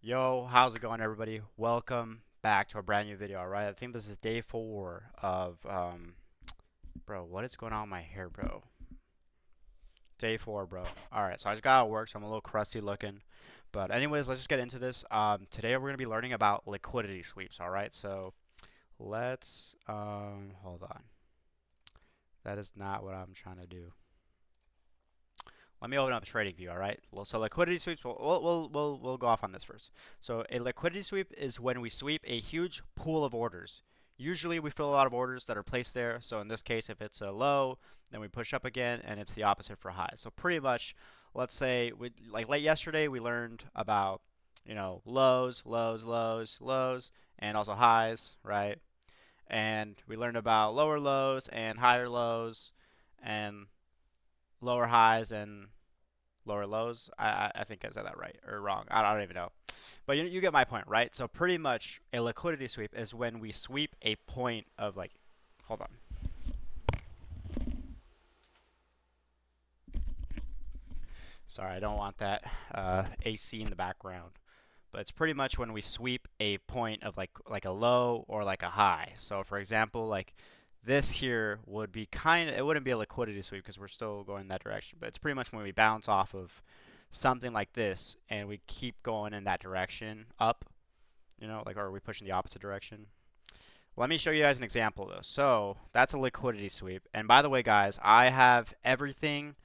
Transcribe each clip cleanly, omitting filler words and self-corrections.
Yo, how's it going, everybody? Welcome back to a brand new video. All right, I think this is day 4 of bro, what is going on with my hair, bro? Day 4, bro. All right, so I just got out of work, so I'm a little crusty looking. But anyways, let's just get into this. Today we're gonna be learning about liquidity sweeps. All right, so let's hold on. That is not what I'm trying to do. Let me open up TradingView, all right? So liquidity sweeps, we'll go off on this first. So a liquidity sweep is when we sweep a huge pool of orders. Usually we fill a lot of orders that are placed there. So in this case, if it's a low, then we push up again, and it's the opposite for high. So pretty much, let's say, like late yesterday, we learned about, lows, lows, lows, lows, and also highs, right? And we learned about lower lows and higher lows, and lower highs and lower lows. I think I said that right or wrong. I don't even know. But you get my point, right? So pretty much a liquidity sweep is when we sweep a point of like, hold on. Sorry, I don't want that AC in the background. But it's pretty much when we sweep a point of like a low or like a high. So for example, like this here would be it wouldn't be a liquidity sweep because we're still going that direction. But it's pretty much when we bounce off of something like this and we keep going in that direction up, like, or are we pushing the opposite direction? Let me show you guys an example though. So that's a liquidity sweep. And by the way, guys, I have everything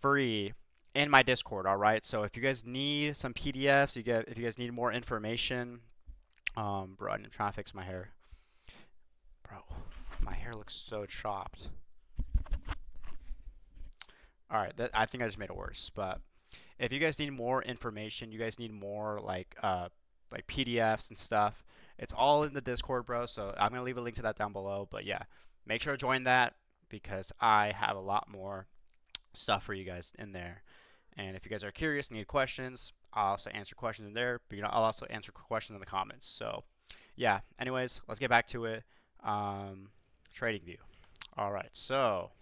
free in my Discord. All right. So if you guys need some PDFs, if you guys need more information, bro, I'm trying to fix my hair, bro. My hair looks so chopped. All right, I think I just made it worse. But if you guys need more information, you guys need more like PDFs and stuff. It's all in the Discord, bro. So I'm gonna leave a link to that down below. But yeah, make sure to join that because I have a lot more stuff for you guys in there. And if you guys are curious, need questions, I'll also answer questions in there. But I'll also answer questions in the comments. So yeah. Anyways, let's get back to it. TradingView. All right. So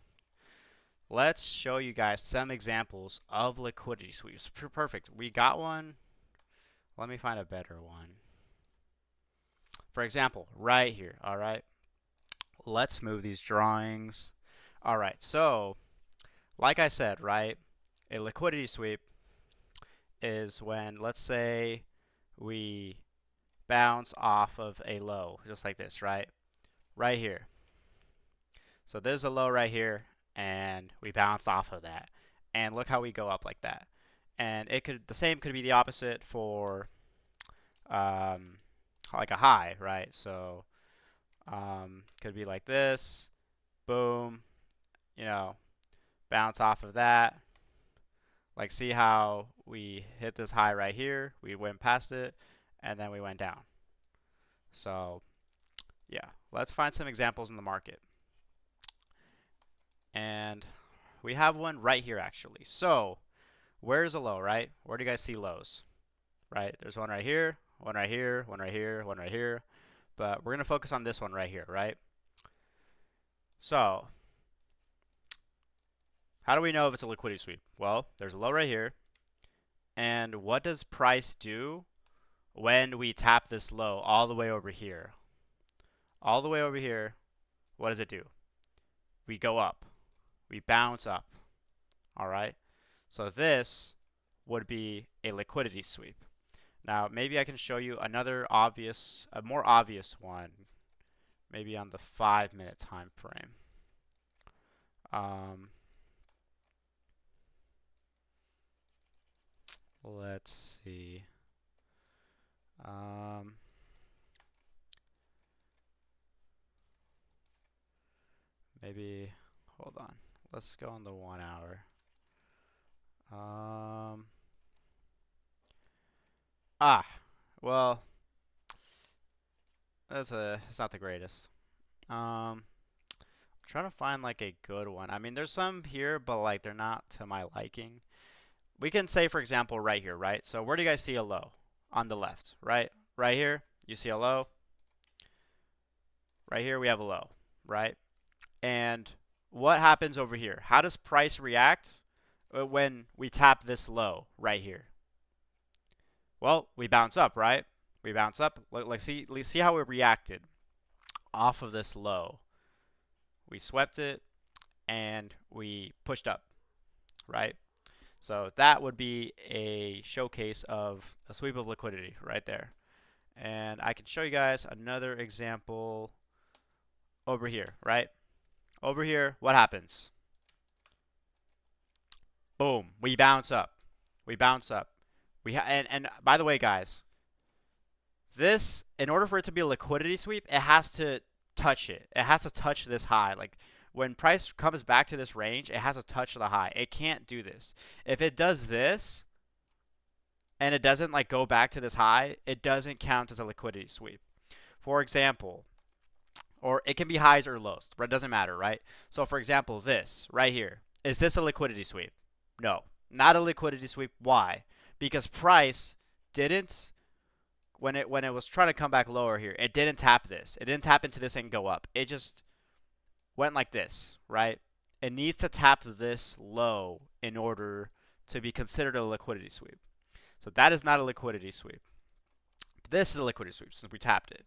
let's show you guys some examples of liquidity sweeps. Perfect. We got one. Let me find a better one. For example, right here. All right. Let's move these drawings. All right. So, like I said, right, a liquidity sweep is when, let's say, we bounce off of a low, just like this, right? Right here. So there's a low right here, and we bounce off of that. And look how we go up like that. And the same could be the opposite for like a high, right? So could be like this, boom, bounce off of that. Like, see how we hit this high right here, we went past it, and then we went down. So yeah, let's find some examples in the market. And we have one right here actually. So where's a low, right? Where do you guys see lows? Right? There's one right here, one right here, one right here, one right here. But we're going to focus on this one right here, right? So how do we know if it's a liquidity sweep? Well, there's a low right here. And what does price do when we tap this low all the way over here? All the way over here, what does it do? We go up. We bounce up. All right? So this would be a liquidity sweep. Now, maybe I can show you a more obvious one, maybe on the 5-minute time frame. Let's see. Maybe, hold on. Let's go on the 1 hour. Well, it's not the greatest. I'm trying to find like a good one. I mean, there's some here, but like they're not to my liking. We can say, for example, right here, right? So where do you guys see a low? On the left, right? Right here, you see a low. Right here, we have a low, right? And what happens over here? How does price react when we tap this low right here? Well, we bounce up, right? We bounce up. Let's see how it reacted off of this low. We swept it and we pushed up, right? So that would be a showcase of a sweep of liquidity right there. And I can show you guys another example over here, right? Over here, what happens? Boom, we bounce up. We bounce up. And by the way, guys, this, in order for it to be a liquidity sweep, it has to touch it. It has to touch this high. Like when price comes back to this range, it has to touch the high. It can't do this. If it does this and it doesn't like go back to this high, it doesn't count as a liquidity sweep. For example, or it can be highs or lows. It doesn't matter, right? So for example, this right here, is this a liquidity sweep? No, not a liquidity sweep. Why? Because price didn't, when it was trying to come back lower here, it didn't tap this. It didn't tap into this and go up. It just went like this, right? It needs to tap this low in order to be considered a liquidity sweep. So that is not a liquidity sweep. This is a liquidity sweep since we tapped it.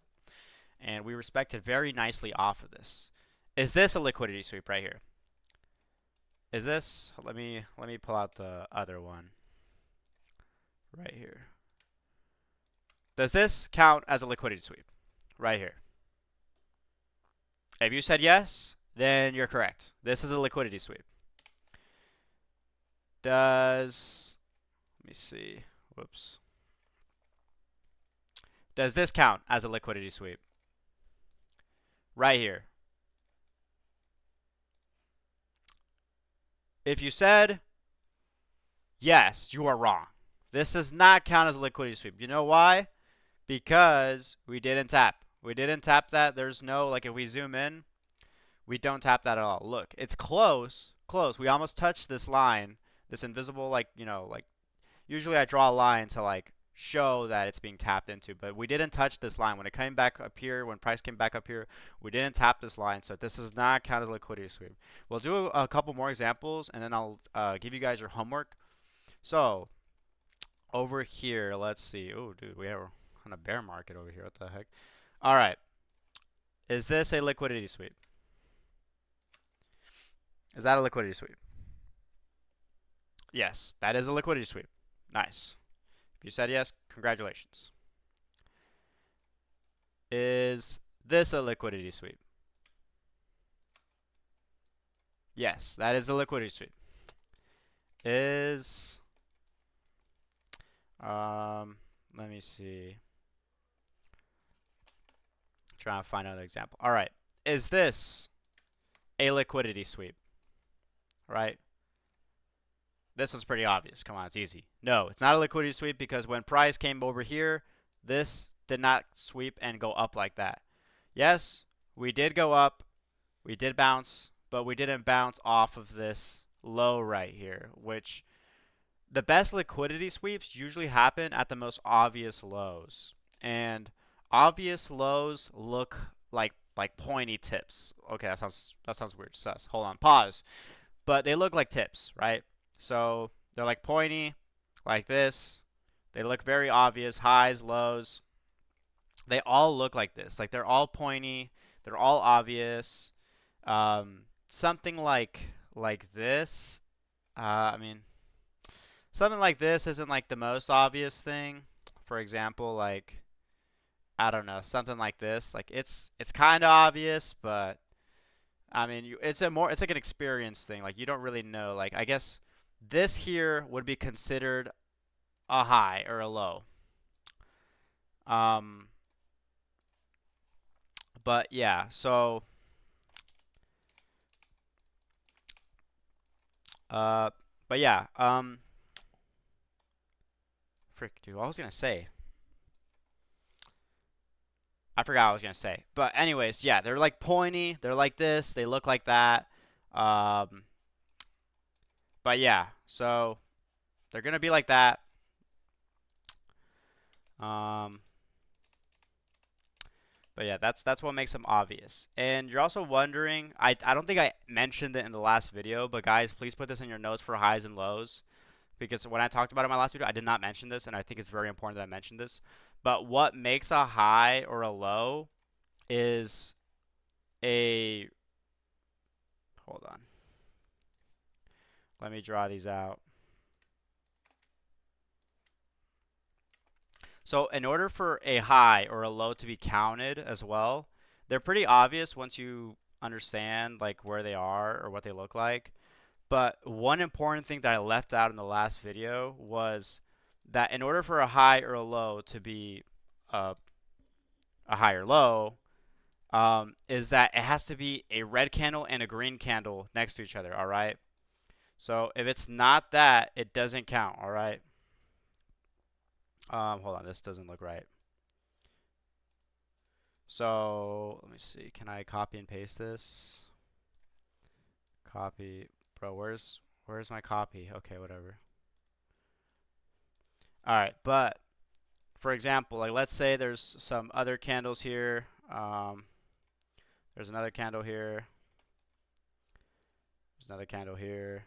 And we respected very nicely off of this. Is this a liquidity sweep right here? Is this? Let me pull out the other one right here. Does this count as a liquidity sweep right here? If you said yes, then you're correct. This is a liquidity sweep. Does, let me see. Whoops. Does this count as a liquidity sweep? Right here. If you said yes, you are wrong. This does not count as a liquidity sweep. You know why? Because we didn't tap. We didn't tap that. There's no, like if we zoom in, we don't tap that at all. Look, it's close. Close. We almost touched this line. This invisible, like, you know, like usually I draw a line to like show that it's being tapped into, but we didn't touch this line. When it came back up here, when price came back up here, we didn't tap this line, so this does not count as a liquidity sweep. We'll do a couple more examples, and then I'll give you guys your homework. So over here, let's see. Oh, dude, we are on a bear market over here. What the heck? All right. Is this a liquidity sweep? Is that a liquidity sweep? Yes, that is a liquidity sweep. Nice. If you said yes, congratulations. Is this a liquidity sweep? Yes, that is a liquidity sweep. Is, let me see. Trying to find another example. All right. Is this a liquidity sweep? Right? This one's pretty obvious. Come on, it's easy. No, it's not a liquidity sweep because when price came over here, this did not sweep and go up like that. Yes, we did go up. We did bounce, but we didn't bounce off of this low right here, which the best liquidity sweeps usually happen at the most obvious lows. And obvious lows look like pointy tips. Okay, that sounds weird. Sus. Hold on. Pause. But they look like tips, right? So they're like pointy, like this. They look very obvious. Highs, lows. They all look like this. Like they're all pointy. They're all obvious. Something like this. I mean, something like this isn't like the most obvious thing. For example, like I don't know, something like this. Like it's kind of obvious, but I mean, it's like an experience thing. Like you don't really know. Like I guess this here would be considered a high or a low. But yeah, so but yeah, frick, dude, what I was gonna say. I forgot what I was gonna say. But anyways, yeah, they're like pointy. They're like this. They look like that. But yeah, so they're gonna be like that. But yeah, that's what makes them obvious. And you're also wondering, I don't think I mentioned it in the last video, but guys, please put this in your notes for highs and lows. because when I talked about it in my last video, I did not mention this, and I think it's very important that I mention this. But what makes a high or a low is a, hold on. Let me draw these out. So in order for a high or a low to be counted as well, they're pretty obvious once you understand like where they are or what they look like. But one important thing that I left out in the last video was that in order for a high or a low to be a, a high or low, is that it has to be a red candle and a green candle next to each other, all right? So if it's not that, it doesn't count, all right? Hold on, this doesn't look right. So let me see. Can I copy and paste this? Copy, bro. Where's my copy? Okay, whatever. All right, but for example, like let's say there's some other candles here. There's another candle here. There's another candle here.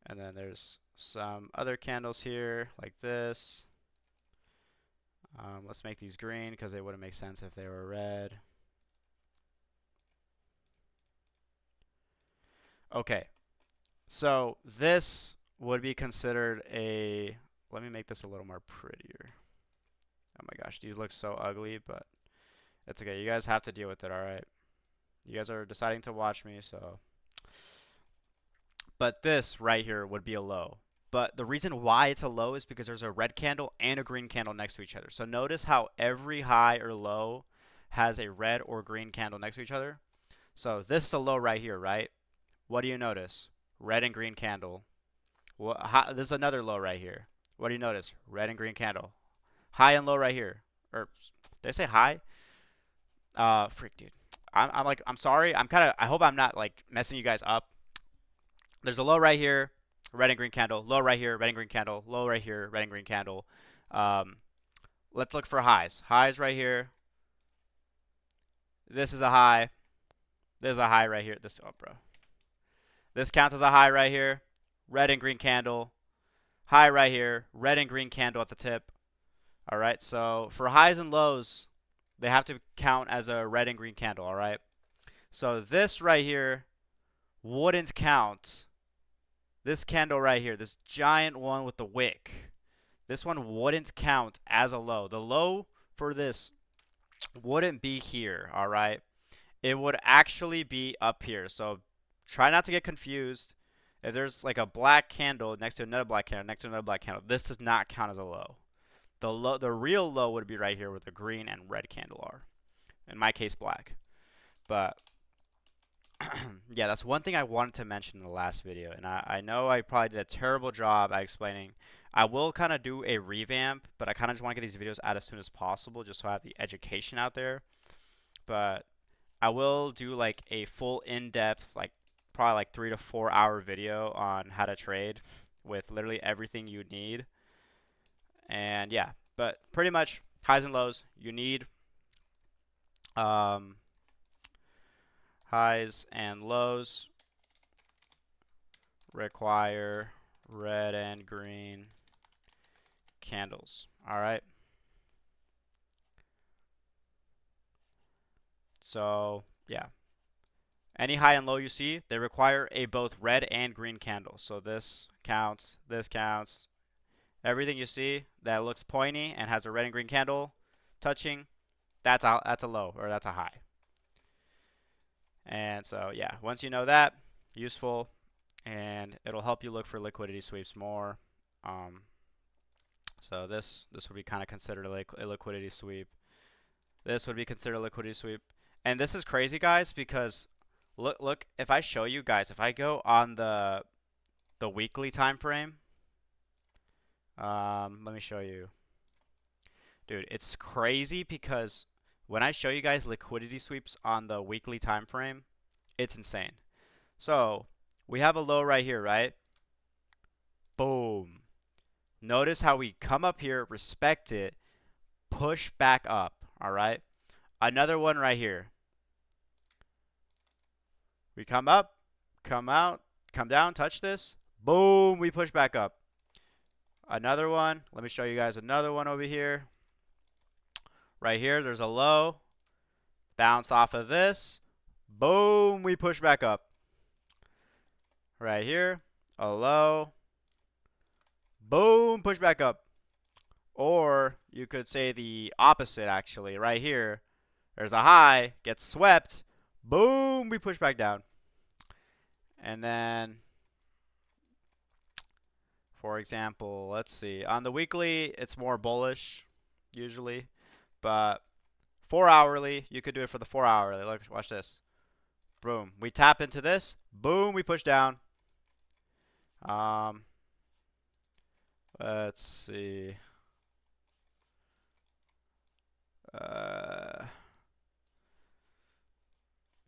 And then there's some other candles here, like this. Let's make these green because they wouldn't make sense if they were red. Okay, so this would be considered a, let me make this a little more prettier. Oh my gosh, these look so ugly, but it's okay. You guys have to deal with it, alright? You guys are deciding to watch me, so. But this right here would be a low. But the reason why it's a low is because there's a red candle and a green candle next to each other. So notice how every high or low has a red or green candle next to each other. So this is a low right here, right? What do you notice? Red and green candle. This is another low right here. What do you notice? Red and green candle. High and low right here. Or did I say high? Freak, dude. I'm sorry. I hope I'm not like messing you guys up. There's a low right here, red and green candle. Low right here, red and green candle. Low right here, red and green candle. Let's look for highs. Highs right here. This is a high. There's a high right here. Oh, bro. This counts as a high right here. Red and green candle. High right here. Red and green candle at the tip. All right. So for highs and lows, they have to count as a red and green candle. All right. So this right here wouldn't count. This candle right here, this giant one with the wick, this one wouldn't count as a low. The low for this wouldn't be here, all right? It would actually be up here. So try not to get confused. If there's like a black candle next to another black candle, next to another black candle, this does not count as a low. The real low would be right here where the green and red candle are. In my case, black. But yeah, that's one thing I wanted to mention in the last video, and I know I probably did a terrible job at explaining. I will kind of do a revamp, but I kind of just want to get these videos out as soon as possible just so I have the education out there. But I will do like a full in-depth, like probably like 3 to 4 hour video on how to trade with literally everything you need. And yeah, but pretty much highs and lows, you need highs and lows require red and green candles. All right. So, yeah. Any high and low you see, they require a both red and green candle. So this counts, this counts. Everything you see that looks pointy and has a red and green candle touching, that's a low or that's a high. And so, yeah, once you know that, useful, and it'll help you look for liquidity sweeps more. So this would be kind of considered a liquidity sweep. This would be considered a liquidity sweep. And this is crazy, guys, because look, if I show you guys, if I go on the weekly time frame, let me show you. Dude, it's crazy because when I show you guys liquidity sweeps on the weekly time frame, it's insane. So we have a low right here, right? Boom. Notice how we come up here, respect it, push back up, all right? Another one right here. We come up, come out, come down, touch this, Boom, we push back up. Another one. Let me show you guys another one over here. Right here, there's a low. Bounce off of this. Boom, we push back up. Right here, a low. Boom, push back up. Or you could say the opposite, actually. Right here, there's a high, gets swept. Boom, we push back down. And then, for example, let's see. On the weekly, it's more bullish, usually. But 4 hourly, you could do it for the 4 hourly. Look, watch this. Boom. We tap into this. Boom, we push down. Let's see.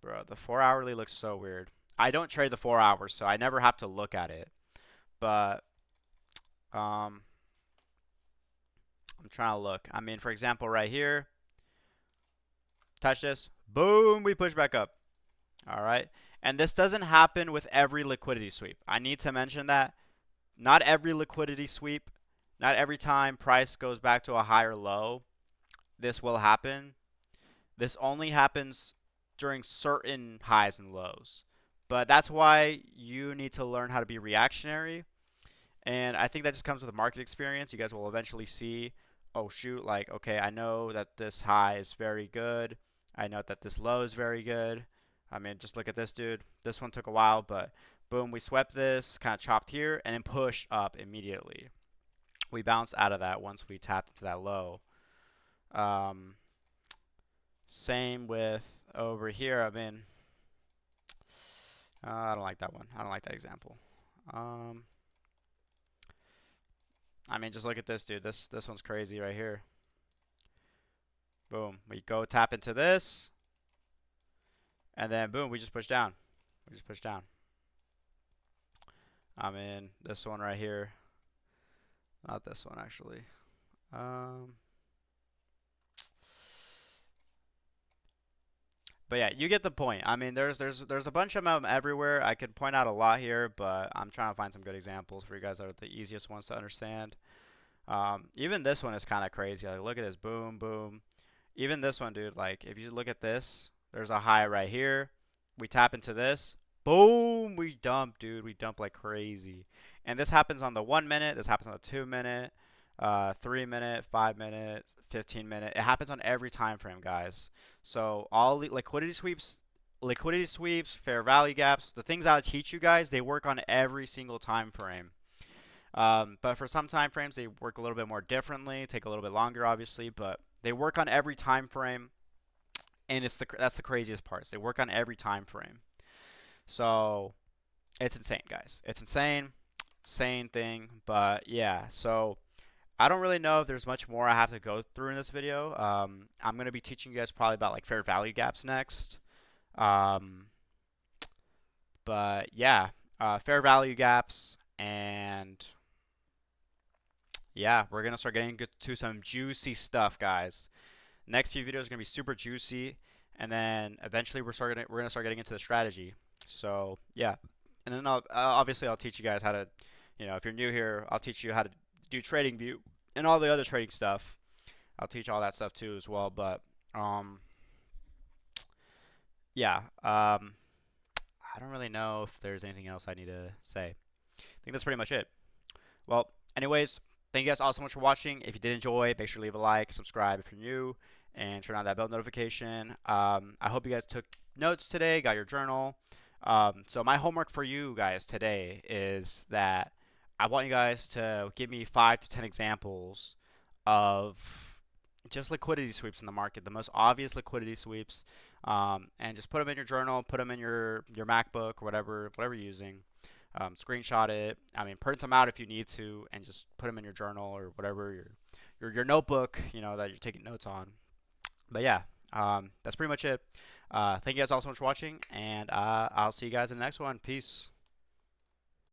Bro, the 4 hourly looks so weird. I don't trade the 4 hours, so I never have to look at it. But I'm trying to look. I mean, for example, right here, touch this. Boom, we push back up. All right. And this doesn't happen with every liquidity sweep. I need to mention that. Not every liquidity sweep, not every time price goes back to a higher low, this will happen. This only happens during certain highs and lows. But that's why you need to learn how to be reactionary. And I think that just comes with a market experience. You guys will eventually see, oh shoot, like, okay, I know that this high is very good. I know that this low is very good. I mean, just look at this, dude. This one took a while, but boom, we swept this, kind of chopped here, and then push up immediately. We bounced out of that once we tapped into that low. Same with over here. I mean, I don't like that one. I don't like that example. I mean, just look at this, dude. This one's crazy right here. Boom. We go tap into this. And then, boom, we just push down. We just push down. I mean, this one right here. Not this one, actually. But yeah, you get the point. I mean, there's a bunch of them everywhere. I could point out a lot here, but I'm trying to find some good examples for you guys that are the easiest ones to understand. Even this one is kind of crazy. Like, look at this, boom, boom. Even this one, dude. Like, if you look at this, there's a high right here. We tap into this, boom, we dump, dude. We dump like crazy. And this happens on the 1 minute. This happens on the 2 minute, 3 minute, 5 minute, 15 minute. It happens on every time frame, guys. So all liquidity sweeps, fair value gaps, the things I'll teach you guys, they work on every single time frame. But for some time frames, they work a little bit more differently, take a little bit longer, obviously, but they work on every time frame. And that's the craziest part. They work on every time frame. So it's insane, guys. It's insane thing. But yeah, so I don't really know if there's much more I have to go through in this video. I'm going to be teaching you guys probably about like fair value gaps next. But yeah, fair value gaps, and yeah, we're going to start getting to some juicy stuff, guys. Next few videos are going to be super juicy, and then eventually we're going to start getting into the strategy. So yeah, and then obviously I'll teach you guys how to, if you're new here, I'll teach you how to do trading view and all the other trading stuff. I'll teach all that stuff too as well. But yeah, I don't really know if there's anything else I need to say. I think that's pretty much it. Well, anyways, thank you guys all so much for watching. If you did enjoy, make sure to leave a like, subscribe if you're new, and turn on that bell notification. I hope you guys took notes today, got your journal. So my homework for you guys today is that I want you guys to give me 5 to 10 examples of just liquidity sweeps in the market, the most obvious liquidity sweeps, and just put them in your journal, put them in your MacBook or whatever you're using. Screenshot it. I mean, print them out if you need to, and just put them in your journal or whatever your notebook, that you're taking notes on. But yeah, that's pretty much it. Thank you guys all so much for watching, and I'll see you guys in the next one. Peace.